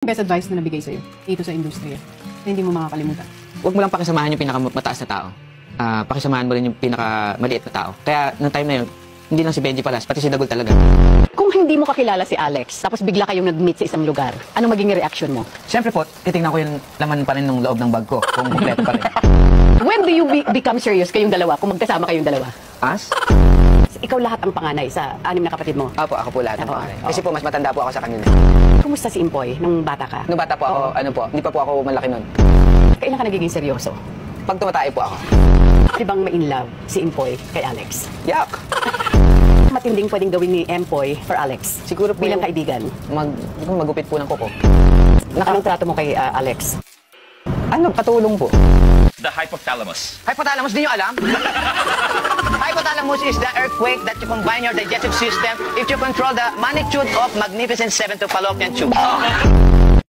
Best advice na nabigay sa'yo dito sa industriya na hindi mo makakalimutan? Huwag mo lang pakisamahan yung pinakamataas na tao. Pakisamahan mo rin yung pinakamaliit na tao. Kaya, nung time na yun, hindi lang si Benji Palas, pati si Dagol talaga. Kung hindi mo kakilala si Alex, tapos bigla kayong nag-meet sa isang lugar, ano magiging reaction mo? Siyempre po, titignan ko yung laman pa rin ng loob ng bag ko, kung kompleto pa rin. When do you become serious kayong dalawa, kung magkasama kayong dalawa? As? Ikaw lahat ang panganay sa 6 na kapatid mo. Ako po lahat ng Oo, pangalan. oo. Kasi po, mas matanda po ako sa kanila. Kumusta si Impoy nung bata ka? Nung bata po ako, hindi pa po ako malaki nun. Kailan ka nagiging seryoso? Pag tumatay po ako. Di bang ma-in love si Impoy kay Alex? Yak! Matinding pwedeng gawin ni Empoy for Alex Siguro po bilang yung- kaibigan. Magupit po ng kuko. Anong trato mo kay Alex? Ano? Katulong po. The hypothalamus. Hypothalamus, di nyo alam? Hypothalamus is the earthquake that you combine your digestive system if you control the magnitude of magnificent 7 to fallopian tube.